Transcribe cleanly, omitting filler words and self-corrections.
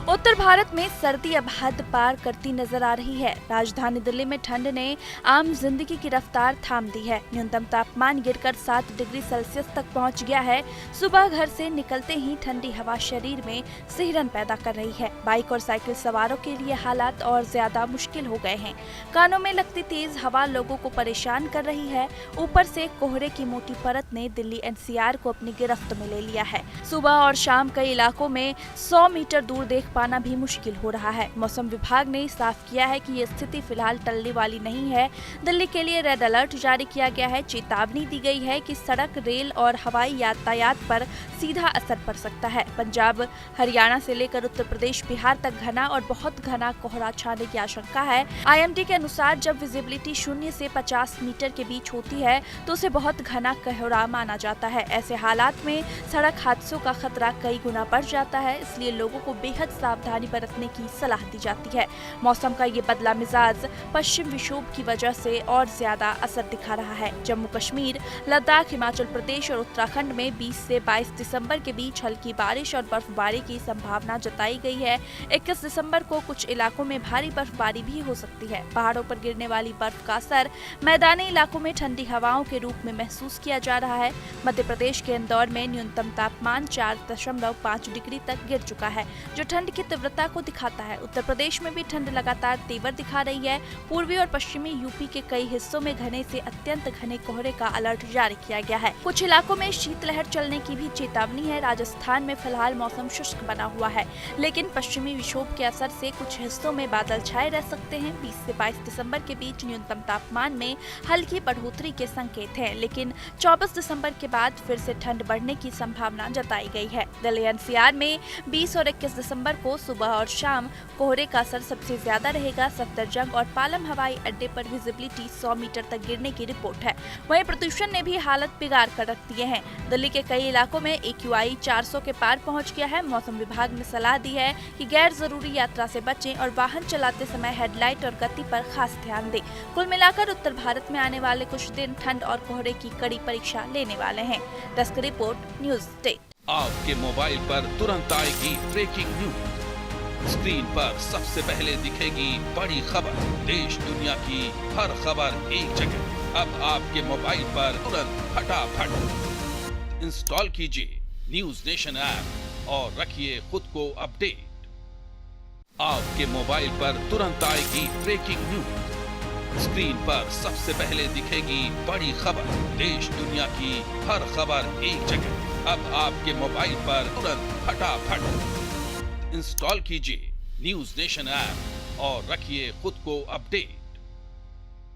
उत्तर भारत में सर्दी अब हद पार करती नजर आ रही है। राजधानी दिल्ली में ठंड ने आम जिंदगी की रफ्तार थाम दी है। न्यूनतम तापमान गिरकर 7 डिग्री सेल्सियस तक पहुंच गया है। सुबह घर से निकलते ही ठंडी हवा शरीर में सिहरन पैदा कर रही है। बाइक और साइकिल सवारों के लिए हालात और ज्यादा मुश्किल हो गए हैं। कानों में लगती तेज हवा लोगों को परेशान कर रही है। ऊपर से कोहरे की मोटी परत ने दिल्ली एनसीआर को अपनी गिरफ्त में ले लिया है। सुबह और शाम कई इलाकों में 100 मीटर दूर देख पाना भी मुश्किल हो रहा है। मौसम विभाग ने साफ किया है कि ये स्थिति फिलहाल टलने वाली नहीं है। दिल्ली के लिए रेड अलर्ट जारी किया गया है। चेतावनी दी गई है कि सड़क, रेल और हवाई यातायात पर सीधा असर पड़ सकता है। पंजाब, हरियाणा से लेकर उत्तर प्रदेश, बिहार तक घना और बहुत घना कोहरा छाने की आशंका है। IMD के अनुसार जब विजिबिलिटी 0 से 50 मीटर के बीच होती है तो उसे बहुत घना कोहरा माना जाता है। ऐसे हालात में सड़क हादसों का खतरा कई गुना बढ़ जाता है, इसलिए लोगों को बेहद सावधानी बरतने की सलाह दी जाती है। मौसम का ये बदला मिजाज पश्चिम विक्षोभ की वजह से और ज्यादा असर दिखा रहा है। जम्मू कश्मीर, लद्दाख, हिमाचल प्रदेश और उत्तराखंड में 20 से 22 दिसंबर के बीच हल्की बारिश और बर्फबारी की संभावना जताई गई है। 21 दिसंबर को कुछ इलाकों में भारी बर्फबारी भी हो सकती है। पहाड़ों पर गिरने वाली बर्फ का असर मैदानी इलाकों में ठंडी हवाओं के रूप में महसूस किया जा रहा है। मध्य प्रदेश के इंदौर में न्यूनतम तापमान 4.5 डिग्री तक गिर चुका है, जो ठंड की तीव्रता को दिखाता है। उत्तर प्रदेश में भी ठंड लगातार तेवर दिखा रही है। पूर्वी और पश्चिमी यूपी के कई हिस्सों में घने से अत्यंत घने कोहरे का अलर्ट जारी किया गया है। कुछ इलाकों में शीतलहर चलने की भी चेतावनी है। राजस्थान में फिलहाल मौसम शुष्क बना हुआ है, लेकिन पश्चिमी विक्षोभ के असर से कुछ हिस्सों में बादल छाए रह सकते हैं। 20 से 22 दिसंबर के बीच न्यूनतम तापमान में हल्की बढ़ोतरी के संकेत हैं, लेकिन 24 दिसंबर के बाद फिर से ठंड बढ़ने की संभावना जताई गई है। दिल्ली एनसीआर में 20 और 21 दिसंबर को सुबह और शाम कोहरे का असर सबसे ज्यादा रहेगा। सफदरजंग और पालम हवाई अड्डे पर विजिबिलिटी 100 मीटर तक गिरने की रिपोर्ट है। वहीं प्रदूषण ने भी हालत बिगाड़ कर रख दिए हैं। दिल्ली के कई इलाकों में AQI 400 के पार पहुंच गया है। मौसम विभाग ने सलाह दी है कि गैर जरूरी यात्रा से बचें और वाहन चलाते समय हेडलाइट और गति पर खास ध्यान दें। कुल मिलाकर उत्तर भारत में आने वाले कुछ दिन ठंड और कोहरे की कड़ी परीक्षा लेने वाले हैं। Desk report, news state. आपके मोबाइल पर तुरंत आएगी ब्रेकिंग न्यूज। स्क्रीन पर सबसे पहले दिखेगी बड़ी खबर। देश दुनिया की हर खबर एक जगह। अब आपके मोबाइल पर तुरंत फटाफट इंस्टॉल कीजिए न्यूज नेशन ऐप और रखिए खुद को अपडेट। आपके मोबाइल पर तुरंत आएगी ब्रेकिंग न्यूज। स्क्रीन पर सबसे पहले दिखेगी बड़ी खबर। देश दुनिया की हर खबर एक जगह। अब आपके मोबाइल पर तुरंत फटाफट इंस्टॉल कीजिए न्यूज नेशन ऐप और रखिए खुद को अपडेट।